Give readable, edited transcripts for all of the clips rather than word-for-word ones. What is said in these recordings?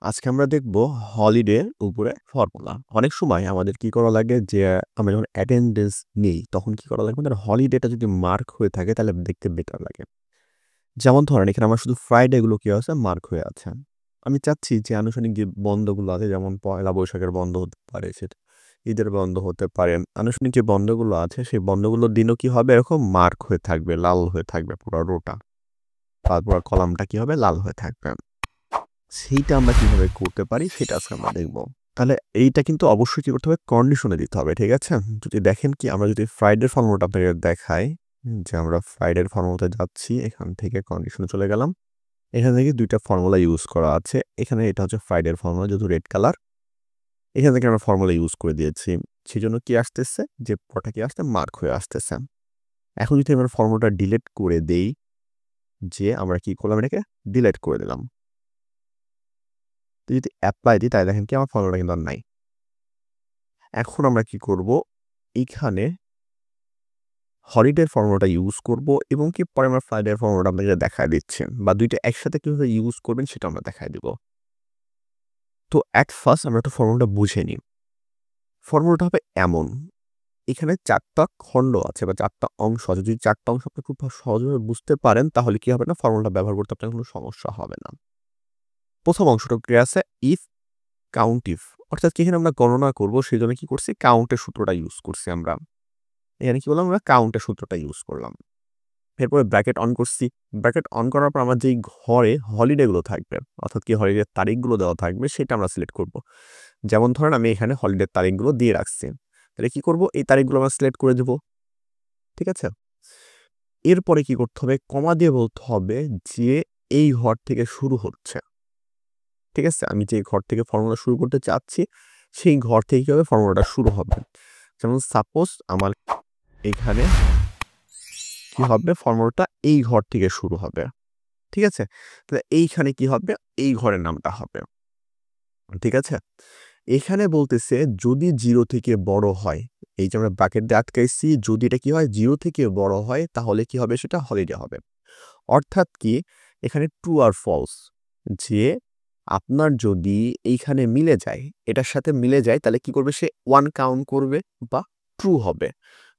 আজকে আমরা দেখব হলিডের উপরে ফর্মুলা। অনেক সময় আমাদের কি করা লাগে যে আমরা যখন অ্যাটেন্ডেন্স নেই তখন কি করা লাগে আমাদের হলিডেটা যদি মার্ক হয়ে থাকে তাহলে দেখতে বেটার লাগে। যেমন ধরেন এখানে আমার শুধু ফ্রাইডে গুলো কি আছে মার্ক হয়ে আছে। আমি চাচ্ছি যে আনুষ্ঠানিক যে বন্ধগুলো আছে যেমন পয়লা বৈশাখের বন্ধ হতে পারে, সেটা ঈদের বন্ধ হতে পারে। আনুষ্ঠানিক যে বন্ধগুলো আছে সেই বন্ধগুলোর দিনও কি হবে এরকম মার্ক হয়ে থাকবে, লাল হয়ে থাকবে পুরো রোটা। তারপর কলামটা কি হবে লাল হয়ে থাকবে। সেইটা আমরা কিভাবে করতে পারি সেটা আজকে আমরা দেখব। তাহলে এইটা কিন্তু অবশ্যই কি করতে হবে কন্ডিশনে দিতে হবে, ঠিক আছে? যদি দেখেন কি আমরা যদি ফ্রাইডের ফর্মুলাটা আপনাকে দেখাই, যে আমরা ফ্রাইডের ফর্মুলাতে যাচ্ছি, এখান থেকে কন্ডিশনে চলে গেলাম। এখান থেকে ২ টা ফর্মুলা ইউজ করা আছে। এখানে এটা হচ্ছে ফ্রাইডের ফর্মুলা যেহেতু রেড কালার। এখান থেকে আমরা ফর্মুলা ইউজ করে দিয়েছি। সেজন্য কি আসতেছে যে পটা কি আসছে মার্ক হয়ে আসতেছে। এখন যদি আমরা ফর্মুলাটা ডিলিট করে দেই, যে আমরা কি করলাম এটাকে ডিলিট করে দিলাম। যদি অ্যাপ্লাই দিই তাহলে দেখেন কি আমার ফর্মুলাটা কিন্তু আর নাই। এখন আমরা কি করব, এইখানে হলিডের ফর্মুলাটা ইউজ করব এবং কি পরে আমরা ফ্রাইডের ফর্মুলাটা আপনাকে দেখায় দিচ্ছি, বা দুইটা একসাথে কিভাবে ইউজ করবেন সেটা আমরা দেখায় দিব। তো অ্যাট ফার্স্ট আমরা একটা ফর্মুলাটা বুঝে নিই। ফর্মুলাটা হবে এমন, এখানে ৪টা খণ্ড আছে বা ৪টা অংশ আছে। যদি ৪টা অংশ আপনি খুব সহজভাবে বুঝতে পারেন তাহলে কি হবে না, ফর্মুলাটা ব্যবহার করতে আপনার কোনো সমস্যা হবে না। প্রথম অংশটা কি আছে, ইফ কাউন্ট ইফ, অর্থাৎ কি এখানে আমরা গণনা করব সেই জন্য কি করছি কাউন্টের সূত্রটা ইউজ করছি আমরা। এখানে কি বললাম আমরা কাউন্টের সূত্রটা ইউজ করলাম। এরপরে ব্র্যাকেট অন করছি। ব্র্যাকেট অন করার পর আমার যেই ঘরে হলিডে গুলো থাকবে, অর্থাৎ কি হলিডের তারিখগুলো দেওয়া থাকবে সেটা আমরা সিলেক্ট করব। যেমন ধরেন আমি এখানে হলিডের তারিখগুলো দিয়ে রাখছি, তাহলে কি করব এই তারিখগুলো আমরা সিলেক্ট করে দেব, ঠিক আছে? এরপরে কি করতে হবে, কমা দিয়ে বলতে হবে যে এই ঘর থেকে শুরু হচ্ছে, ঠিক আছে? আমি যে ঘর থেকে ফর্মুলা শুরু করতে চাচ্ছি সেই ঘর থেকে কি হবে ফর্মুলাটা শুরু হবে। যেমন সাপোজ আমার এখানে কি হবে ফর্মুলাটা এই ঘর থেকে শুরু হবে, ঠিক আছে? তাহলে এইখানে কি হবে এই ঘরের নামটা হবে, ঠিক আছে? এখানে বলতেছে যদি 0 থেকে বড় হয়, এই যে আমরা ব্র্যাকেট দিয়ে আটকাইছি, যদি এটা কি হয় 0 থেকে বড় হয় তাহলে কি হবে সেটা হলিডে হবে। অর্থাৎ কি এখানে ট্রু আর ফলস, যে আপনার যদি এইখানে মিলে যায়, এটার সাথে মিলে যায় তাহলে কি করবে সে 1 কাউন্ট করবে বা ট্রু হবে।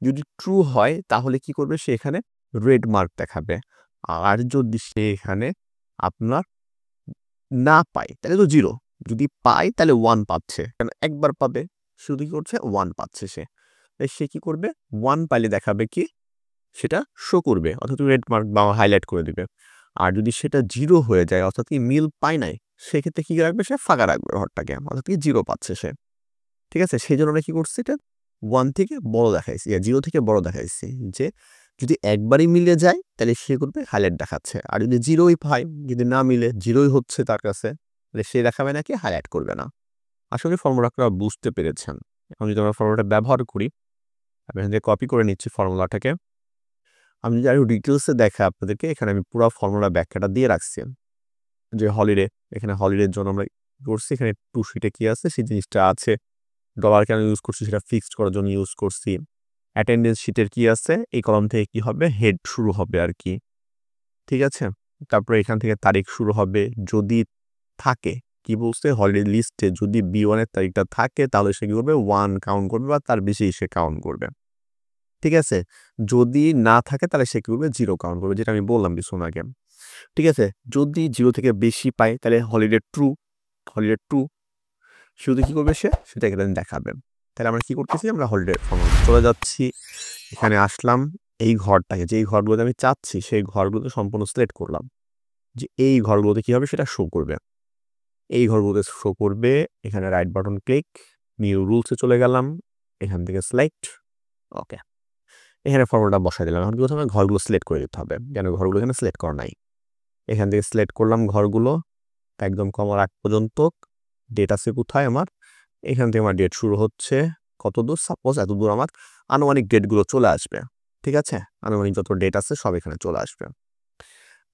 যদি ট্রু হয় তাহলে কি করবে সে এখানে রেড মার্ক দেখাবে। আর যদি সে এখানে আপনার না পায় তাহলে তো 0, যদি পায় তাহলে 1 পাচ্ছে, কারণ একবার পাবে শুধু কি করছে 1 পাচ্ছে সে। তাই সে কি করবে 1 পাইলে দেখাবে কি সেটা শো করবে, অর্থাৎ রেড মার্ক বা হাইলাইট করে দিবে। আর যদি সেটা 0 হয়ে যায় অর্থাৎ কি মিল পায় নাই, সেক্ষেত্রে কি রাখবে সে ফাঁকা রাখবে ঘরটাকে, অর্থাৎ কি 0 পাচ্ছে সে, ঠিক আছে? সেই জন্য আমরা কি করছি এটা 1 থেকে বড় দেখাইছি, 0 থেকে বড় দেখাইছি, যে যদি একবারই মিলে যায় তাহলে সে করবে হাইলাইট দেখাচ্ছে। আর যদি 0ই পায়, যদি না মিলে 0ই হচ্ছে তার কাছে, তাহলে সে দেখাবে নাকি হাইলাইট করবে না। আসলে ফর্মুলাটা বুঝতে পেরেছেন। এখন যদি আমরা ফর্মুলাটা ব্যবহার করি, আমি এখান থেকে কপি করে নিচ্ছি ফর্মুলাটাকে। আমি যদি আরো ডিটেলসে দেখাই আপনাদেরকে, এখানে আমি পুরো ফর্মুলা ব্যাখ্যাটা দিয়ে রাখছি। যে হলিডে, এখানে হলিডের জন্য আমরা করছি, এখানে টু শিটে কি আছে সেই জিনিসটা আছে। ডলার কেন ইউজ করছি সেটা ফিক্সড করার জন্য ইউজ করছি। অ্যাটেন্ডেন্স শিটের কি আছে, এই কলাম থেকে কি হবে হেড শুরু হবে আর কি, ঠিক আছে? তারপরে এখান থেকে তারিখ শুরু হবে, যদি থাকে কি বলছে হলিডে লিস্টে যদি B1 এর তারিখটা থাকে তাহলে সে কি করবে 1 কাউন্ট করবে বা তার বেশি সে কাউন্ট করবে, ঠিক আছে? যদি না থাকে তাহলে সে কি করবে 0 কাউন্ট করবে, যেটা আমি বললাম কিছুক্ষণ আগে, ঠিক আছে? যদি 0 থেকে বেশি পায় তাহলে হলিডে ট্রু, হলিডে ট্রু। শুধু কি করবে সে সেটা এখানে দেখাবে। তাহলে আমরা কি করতেছি, আমরা হলিডে ফর্মুলাতে চলে যাচ্ছি, এখানে আসলাম, এই ঘরটাকে যেই ঘরগুলোতে আমি চাচ্ছি সেই ঘরগুলোতে সম্পূর্ণ সিলেক্ট করলাম, যে এই ঘরগুলোতে কি হবে সেটা শো করবে, এই ঘরগুলোতে শো করবে। এখানে রাইট বাটন ক্লিক, নিউ রুলসে চলে গেলাম, এখান থেকে সিলেক্ট, ওকে। এখানে ফর্মুলাটা বসাই দিলাম। এখন প্রথমে ঘরগুলো সিলেক্ট করে দিতে হবে, কেন ঘরগুলো এখানে সিলেক্ট করা নাই। এখান থেকে সিলেক্ট করলাম ঘরগুলো একদম কমার আগ পর্যন্ত। ডেট আছে কোথায় আমার, এখান থেকে আমার ডেট শুরু হচ্ছে কত দূর, সাপোজ এত দূর আমার আনুমানিক ডেটগুলো চলে আসবে, ঠিক আছে? আনুমানিক যত ডেট আছে সব এখানে চলে আসবে।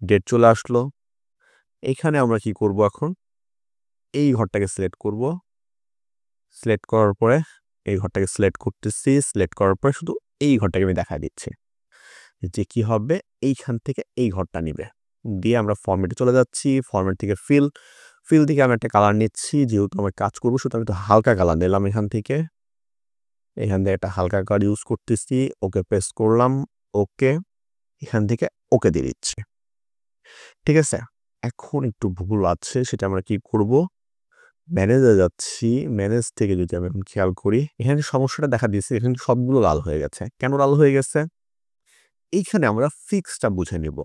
ডেট চলে আসলো। এখানে আমরা কি করব, এখন এই ঘরটাকে সিলেক্ট করব। সিলেক্ট করার পরে এই ঘরটাকে সিলেক্ট করতেছি, সিলেক্ট করার পরে শুধু এই ঘরটাকে আমি দেখাই দিচ্ছি, যে কি হবে এইখান থেকে এই ঘরটা নিবে। দিয়ে আমরা ফরম্যাটে চলে যাচ্ছি, ফরম্যাট থেকে ফিল থেকে আমি একটা কালার নিচ্ছি, যেহেতু আমার কাজ করবো শুধু আমি একটু হালকা কালার নিলাম এখান থেকে একটা হালকা কালার ইউজ করতেছি। ওকে প্রেস করলাম, ওকে, এখান থেকে ওকে দিয়ে দিচ্ছি। ঠিক আছে, এখন একটু ভুল আছে, সেটা আমরা কি করব, ম্যানেজে যাচ্ছি। ম্যানেজ থেকে যদি আমি এখন খেয়াল করি, এখানে সমস্যাটা দেখা দিয়েছে, এখানে সবগুলো লাল হয়ে গেছে। কেন লাল হয়ে গেছে? এইখানে আমরা ফিক্সডটা বুঝে নিব।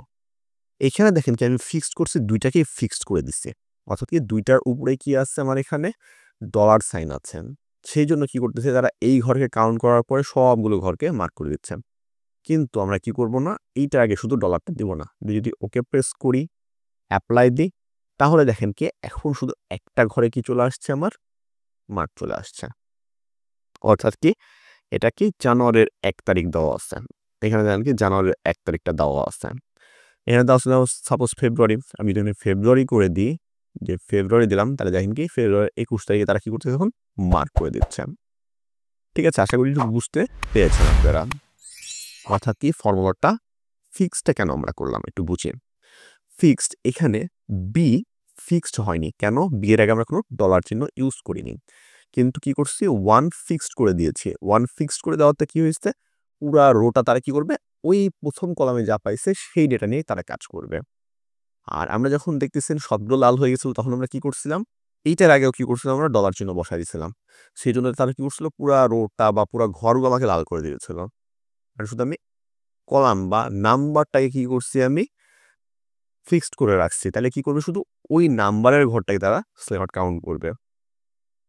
এখানে দেখেন কি আমি ফিক্সড করছি, দুইটাকেই ফিক্সড করে দিচ্ছি। অর্থাৎ কি দুইটার উপরে কি আছে আমার এখানে ডলার সাইন আছে। সেই জন্য কি করতেছে, তারা এই ঘরকে কাউন্ট করার পরে সবগুলো ঘরকে মার্ক করে দিচ্ছে। কিন্তু আমরা কি করব না, এইটার আগে শুধু ডলারটা দিব না, যদি ওকে প্রেস করি, অ্যাপ্লাই দিই, তাহলে দেখেন কি এখন শুধু একটা ঘরে কি চলে আসছে, আমার মার্ক চলে আসছে। অর্থাৎ কি এটা কি জানুয়ারির 1 তারিখ দেওয়া আছে। এখানে দেখেন কি জানুয়ারির 1 তারিখটা দেওয়া আছে। এখানে দেওয়া ছিল সাপোজ ফেব্রুয়ারি, আমি যদি ফেব্রুয়ারি করে দিই, যে ফেব্রুয়ারি দিলাম, তাহলে দেখেন কি ফেব্রুয়ারি 21 তারিখে তারা কি করতেছে, এখন মার্ক করে দিচ্ছে। ঠিক আছে, আশা করি একটু বুঝতে পেরেছেন আপনারা। অর্থাৎ কি ফর্মুলাটা ফিক্সডটা কেন আমরা করলাম একটু বুঝি। ফিক্সড এখানে বি ফিক্সড হয়নি কেন, বি এর আগে আমরা কোনো ডলার চিহ্ন ইউজ করিনি, কিন্তু কি করছি, ওয়ান ফিক্সড করে দিয়েছি। ওয়ান ফিক্সড করে দেওয়াতে কি হয়েছে, পুরা রোটা তারা কি করবে, ওই প্রথম কলামে যা পাইছে সেই ডেটা নিয়ে তারা কাজ করবে। আর আমরা যখন দেখতেছেন সবগুলো লাল হয়ে গেছিল, তখন আমরা কি করছিলাম, এইটার আগেও কি করছিলাম, আমরা ডলার চিহ্ন বসাই দিয়েছিলাম। সেই জন্য তারা কি করছিল, পুরা রোটা বা পুরা ঘরগুলো আমাকে লাল করে দিয়েছিল। আর শুধু আমি কলাম বা নাম্বারটাকে কি করছি, আমি ফিক্সড করে রাখছি। তাহলে কি করবে, শুধু ওই নাম্বারের ঘরটাকে তারা স্লেট কাউন্ট করবে।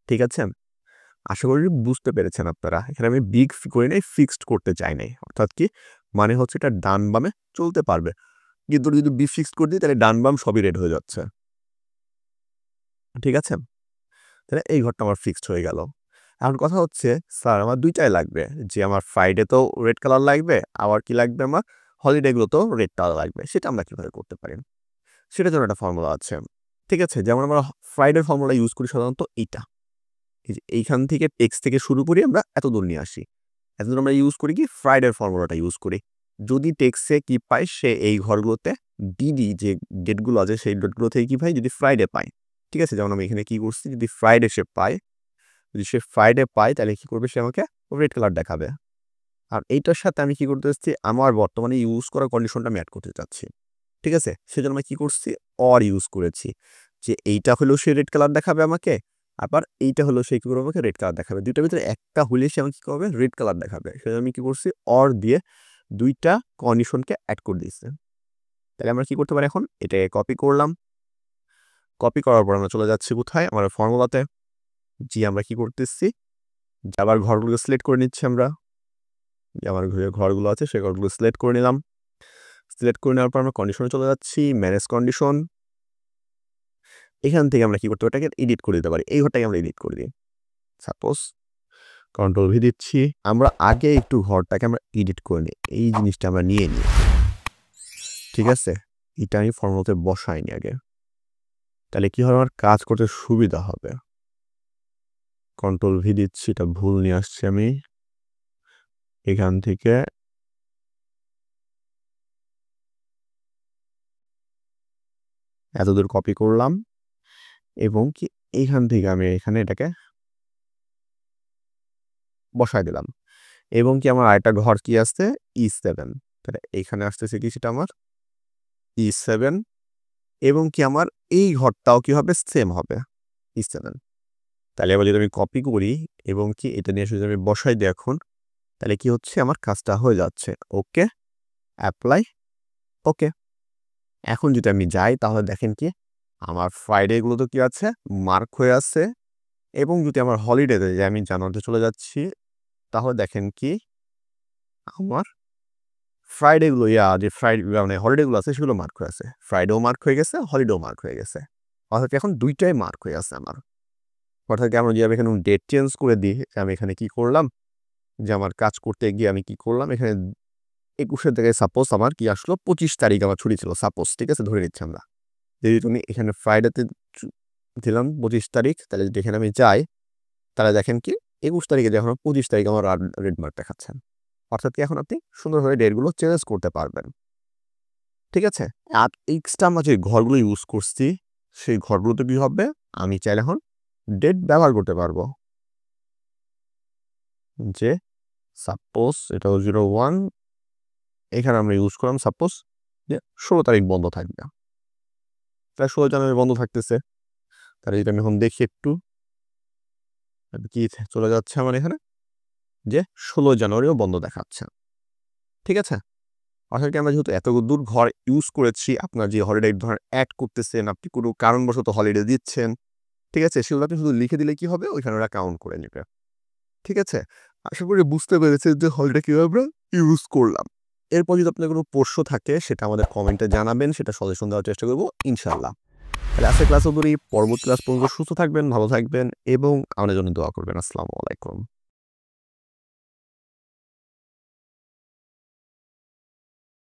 ঠিক আছে, আশা করি বুঝতে পেরেছেন আপনারা। এখানে আমি বিগ করে নাই, ফিক্সড করতে চাই নাই। অর্থাৎ কি মানে হচ্ছে, এটা ডান বামে চলতে পারবে, কিন্তু যদি বি ফিক্সড করে দিই, তাহলে ডান বাম সবই রেড হয়ে যাচ্ছে। ঠিক আছে, তাহলে এই ঘরটা আমার ফিক্সড হয়ে গেল। এখন কথা হচ্ছে, স্যার আমার দুইটাই লাগবে, যে আমার ফ্রাইডে তো রেড কালার লাগবে, আবার কি লাগবে, আমার হলিডেগুলো তো রেড কালার লাগবে। সেটা আমরা কিভাবে করতে পারি, সেটার জন্য একটা ফর্মুলা আছে। ঠিক আছে, যেমন আমরা ফ্রাইডের ফর্মুলা ইউজ করি সাধারণত এইটা, এই যে এইখান থেকে টেক্সট থেকে শুরু করি, আমরা এত দূর নিয়ে আসি। এতদূর আমরা ইউজ করি কি, ফ্রাইডের ফর্মুলাটা ইউজ করি। যদি টেক্সটে কি পাই, সে এই ঘরগুলোতে ডিডি যে ডেটগুলো আছে সেই ডেটগুলো থেকে কি পাই, যদি ফ্রাইডে পাই। ঠিক আছে, যেমন আমি এখানে কি করছি, যদি ফ্রাইডে সে পায়, যদি সে ফ্রাইডে পায়, তাহলে কি করবে, সে আমাকে রেড কালার দেখাবে। আর এইটার সাথে আমি কি করতে চাচ্ছি, আমার বর্তমানে ইউজ করা কন্ডিশনটা আমি অ্যাড করতে চাচ্ছি। ঠিক আছে, সেজন্য আমি কি করছি, অর ইউজ করেছি, যে এইটা হলেও সে রেড কালার দেখাবে আমাকে, আবার এইটা হলেও সে কি করবে, আমাকে রেড কালার দেখাবে। দুইটার ভিতরে একটা হলে সে আমাকে কি করবে, রেড কালার দেখাবে। সেজন্য আমি কি করছি, অর দিয়ে দুইটা কন্ডিশনকে অ্যাড করে দিয়েছি। তাহলে আমরা কি করতে পারি, এখন এটাকে কপি করলাম। কপি করার পর আমরা চলে যাচ্ছি কোথায়, আমার ফর্মুলাতে। জি, আমরা কি করতেছি, যে আবার ঘরগুলো সিলেক্ট করে নিচ্ছি আমরা, যে আমার ঘরগুলো আছে সেই ঘরগুলো সিলেক্ট করে নিলাম। সিলেক্ট করে নেওয়ার পর আমরা কন্ডিশনে চলে যাচ্ছি, ম্যানেজ কন্ডিশন। এখান থেকে আমরা কি করতে পারি, এটাকে এডিট করে দিতে পারি। এই ঘরটাকে আমরা এডিট করে দিই। সাপোজ কন্ট্রোল ভি দিচ্ছি, আমরা আগে একটু ঘরটাকে আমরা এডিট করে নিই, এই জিনিসটা আমরা নিয়ে নিই। ঠিক আছে, এটা আমি ফর্মুলাতে বসাইনি আগে, তাহলে কি হবে, আমার কাজ করতে সুবিধা হবে। কন্ট্রোল ভি দিচ্ছি, এটা ভুল নিয়ে আসছি আমি। এখান থেকে এতদূর কপি করলাম, এবং কি এইখান থেকে আমি এখানে এটাকে বসাই দিলাম। এবং কি আমার আরেকটা ঘর কি আসছে, E7, তাহলে এইখানে আসতেছে কি, সেটা আমার E7, এবং কি আমার এই ঘরটাও কি হবে, সেম হবে E7। তাহলে এবার যদি আমি কপি করি এবং কি এটা নিয়ে যদি আমি বসাই দিই এখন, তাহলে কি হচ্ছে, আমার কাজটা হয়ে যাচ্ছে। ওকে, অ্যাপ্লাই, ওকে। এখন যদি আমি যাই, তাহলে দেখেন কি আমার ফ্রাইডেগুলো তো কি আছে, মার্ক হয়ে আছে। এবং যদি আমার হলিডেতে যে আমি জানুয়ারিতে চলে যাচ্ছি, তাহলে দেখেন কি আমার ফ্রাইডেগুলো, যে মানে হলিডেগুলো আছে সেগুলো মার্ক হয়ে আছে। ফ্রাইডেও মার্ক হয়ে গেছে, হলিডেও মার্ক হয়ে গেছে। অর্থাৎ এখন দুইটাই মার্ক হয়ে আছে আমার। অর্থাৎ আমরা যদি আমি এখানে ডেট চেঞ্জ করে দিই, আমি এখানে কি করলাম, যে আমার কাজ করতে গিয়ে আমি কি করলাম, এখানে 21 থেকে সাপোজ আমার কি আসলো, 25 তারিখ আমার ছুটি ছিল সাপোজ। ঠিক আছে, ধরে নিচ্ছি আমরা, যদি তুমি এখানে ফ্রাইডেতে দিলাম 25 তারিখ, তাহলে যদি এখানে আমি যাই, তাহলে দেখেন কি 21 তারিখে যখন 25 তারিখ আমার রেড মার্ক দেখাচ্ছেন। অর্থাৎ কি এখন আপনি সুন্দরভাবে ডেটগুলো চেঞ্জ করতে পারবেন। ঠিক আছে, আর এক্সট্রা আমরা যে ঘরগুলো ইউজ করছি, সেই ঘরগুলোতে কি হবে, আমি চাইলে এখন ডেট ব্যবহার করতে পারবো। যে সাপোজ এটা 01, এখানে আমরা ইউজ করলাম সাপোজ যে 16 তারিখ বন্ধ থাকবে, প্রায় 16 জানুয়ারি বন্ধ থাকতেছে। তাহলে যদি আমি এখন দেখি একটু কি চলে যাচ্ছে আমার এখানে, যে 16 জানুয়ারিও বন্ধ দেখাচ্ছে। ঠিক আছে, আসলে কি আমরা যেহেতু এত দূর ঘর ইউজ করেছি, আপনার যে হলিডে ধরেন অ্যাড করতেছেন, আপনি কোনো কারণবশত হলিডে দিচ্ছেন, ঠিক আছে, সেগুলো আপনি শুধু লিখে দিলে কি হবে, ওইখানে ওরা কাউন্ট করে নেবে। ঠিক আছে, আশা করি বুঝতে পেরেছেন যে হলিডে কীভাবে আমরা ইউজ করলাম। এরপর যদি আপনার কোনো প্রশ্ন থাকে সেটা আমাদের কমেন্টে জানাবেন, সেটা সলিউশন দেওয়ার চেষ্টা করবো ইনশাল্লাহ। তাহলে আজকের ক্লাস অবধি, পরবর্তী ক্লাস পর্যন্ত সুস্থ থাকবেন, ভালো থাকবেন এবং আমাদের জন্য দোয়া করবেন। আসসালামু আলাইকুম।